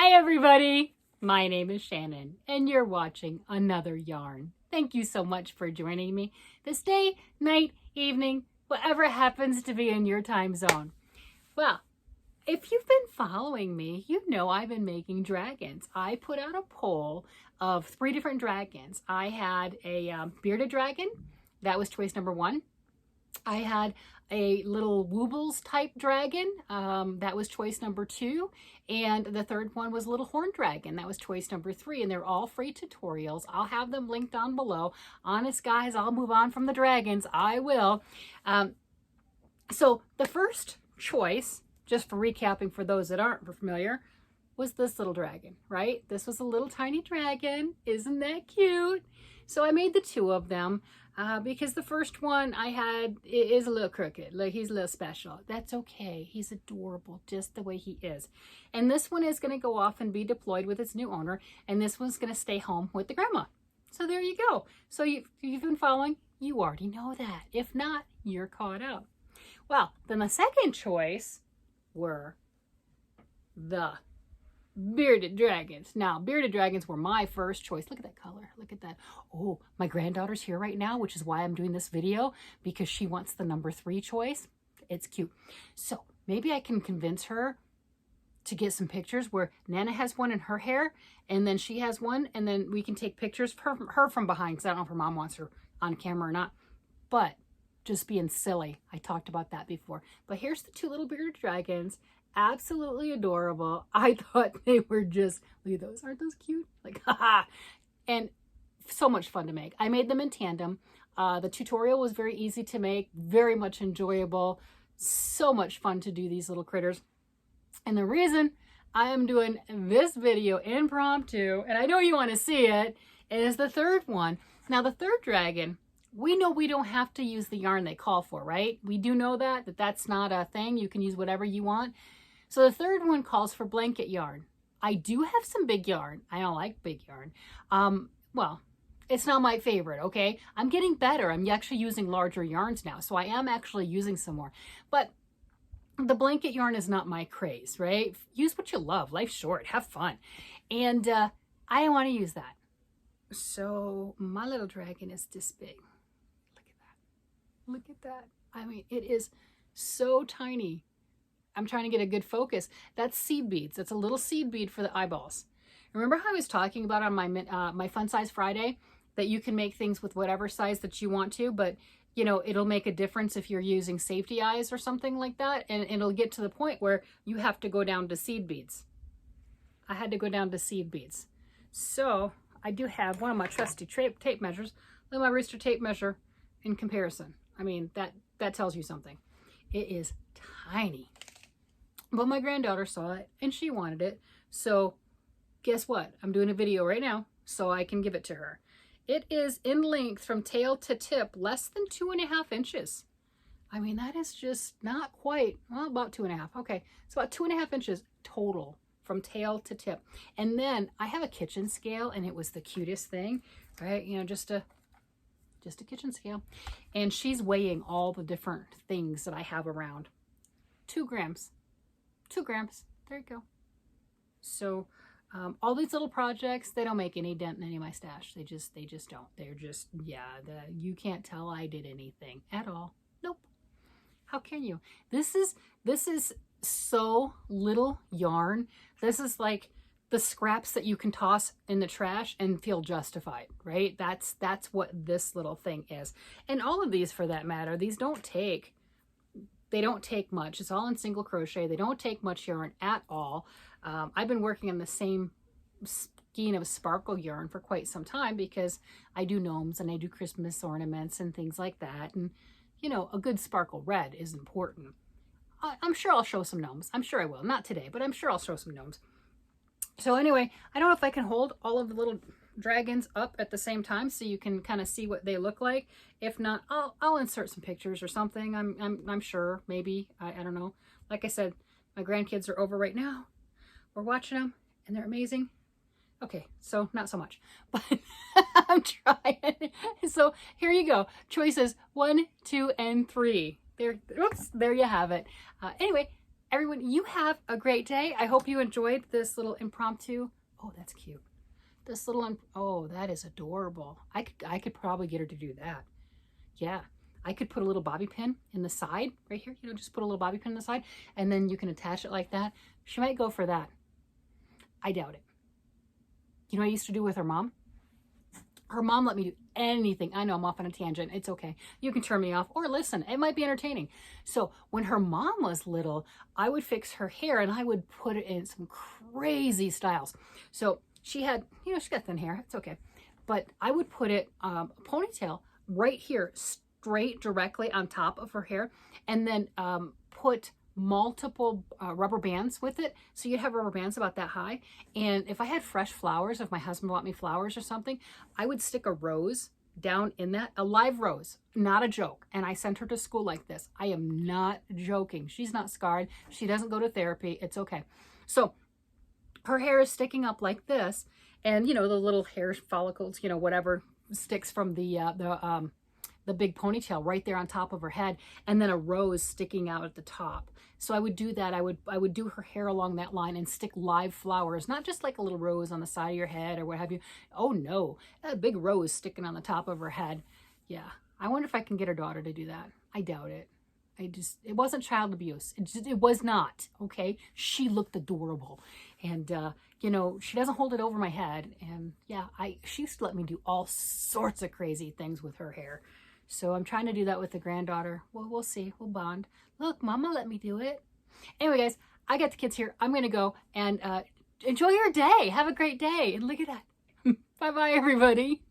Hi everybody, my name is Shannon and you're watching another yarn. Thank you so much for joining me this day, night, evening, whatever happens to be in your time zone. Well, if you've been following me, you know I've been making dragons. I put out a poll of 3 different dragons. I had a bearded dragon, that was choice number 1. I had a little Woobles type dragon, that was choice number 2, and the third one was a little horned dragon, that was choice number 3, and they're all free tutorials. I'll have them linked down below. Honest guys, I'll move on from the dragons, I will. So the first choice, just for recapping for those that aren't familiar, was this little dragon, right? This was a little tiny dragon. Isn't that cute? So I made the 2 of them because the first one I had is a little crooked. Like, he's a little special. That's okay. He's adorable just the way he is. And this one is going to go off and be deployed with its new owner. And this one's going to stay home with the grandma. So there you go. So you've been following. You already know that. If not, you're caught up. Well, then the second choice were the bearded dragons. Now, bearded dragons were my first choice. Look at that color. Look at that. Oh, my granddaughter's here right now, which is why I'm doing this video, because she wants the number 3 choice. It's cute. So maybe I can convince her to get some pictures where Nana has one in her hair, and then she has one, and then we can take pictures of her from behind, because I don't know if her mom wants her on camera or not. But just being silly. I talked about that before. But here's the 2 little bearded dragons. Absolutely adorable. I thought they were just, look at those. Aren't those cute? Like, haha. And so much fun to make. I made them in tandem. The tutorial was very easy to make, very much enjoyable. So much fun to do these little critters. And the reason I am doing this video impromptu, and I know you want to see it, is the third one. Now, the third dragon, we know we don't have to use the yarn they call for, right? We do know that that's not a thing. You can use whatever you want. So the third one calls for blanket yarn. I do have some big yarn. I don't like big yarn. Well, it's not my favorite, okay? I'm getting better. I'm actually using larger yarns now, so I am actually using some more. But the blanket yarn is not my craze, right? Use what you love. Life's short. Have fun. And I don't want to use that. So my little dragon is this big. Look at that. I mean, it is so tiny. I'm trying to get a good focus. That's seed beads. That's a little seed bead for the eyeballs. Remember how I was talking about on my Fun Size Friday that you can make things with whatever size that you want to, but you know, it'll make a difference if you're using safety eyes or something like that, and it'll get to the point where you have to go down to seed beads. I had to go down to seed beads. So I do have one of my trusty tape measures. Look at my wrist tape measure in comparison. I mean, that tells you something. It is tiny. But my granddaughter saw it and she wanted it. So guess what? I'm doing a video right now so I can give it to her. It is in length from tail to tip, less than 2.5 inches. I mean, that is just not quite, well, about 2.5. Okay, it's about 2.5 inches total from tail to tip. And then I have a kitchen scale, and it was the cutest thing, right? You know, just a kitchen scale. And she's weighing all the different things that I have around. 2 grams. 2 grams. There you go. So all these little projects, they don't make any dent in any of my stash. They just don't. They're just, yeah, you can't tell I did anything at all. Nope. How can you? This is so little yarn. This is like the scraps that you can toss in the trash and feel justified, right? That's what this little thing is. And all of these, for that matter, these don't take much. It's all in single crochet. They don't take much yarn at all. I've been working on the same skein of sparkle yarn for quite some time because I do gnomes and I do Christmas ornaments and things like that. And, you know, a good sparkle red is important. I'm sure I'll show some gnomes. I'm sure I will. Not today, but I'm sure I'll show some gnomes. So anyway, I don't know if I can hold all of the little dragons up at the same time so you can kind of see what they look like. If not, I'll insert some pictures or something. I'm sure, maybe. I don't know. Like I said, my grandkids are over right now. We're watching them and they're amazing. Okay, so not so much, but I'm trying. So here you go. Choices 1, 2, and 3. There you have it. Anyway, everyone, you have a great day. I hope you enjoyed this little impromptu. Oh, that's cute. This little, oh, that is adorable. I could probably get her to do that. Yeah. I could put a little bobby pin in the side right here. You know, just put a little bobby pin in the side and then you can attach it like that. She might go for that. I doubt it. You know what I used to do with her mom? Her mom let me do anything. I know I'm off on a tangent. It's okay. You can turn me off or listen. It might be entertaining. So when her mom was little, I would fix her hair and I would put it in some crazy styles. So she had, you know, she got thin hair. It's okay. But I would put it, a ponytail right here, straight directly on top of her hair, and then put multiple rubber bands with it. So you'd have rubber bands about that high. And if I had fresh flowers, if my husband bought me flowers or something, I would stick a rose down in that, a live rose, not a joke. And I sent her to school like this. I am not joking. She's not scarred. She doesn't go to therapy. It's okay. So her hair is sticking up like this. And, you know, the little hair follicles, you know, whatever sticks from the big ponytail right there on top of her head, and then a rose sticking out at the top. So I would do that. I would do her hair along that line and stick live flowers, not just like a little rose on the side of your head or what have you. Oh no, a big rose sticking on the top of her head. Yeah, I wonder if I can get her daughter to do that. I doubt it. It wasn't child abuse. It was not, okay? She looked adorable. And, you know, she doesn't hold it over my head. And yeah, she used to let me do all sorts of crazy things with her hair. So I'm trying to do that with the granddaughter. Well, we'll see. We'll bond. Look, Mama let me do it. Anyway, guys, I got the kids here. I'm going to go and enjoy your day. Have a great day. And look at that. Bye-bye, everybody.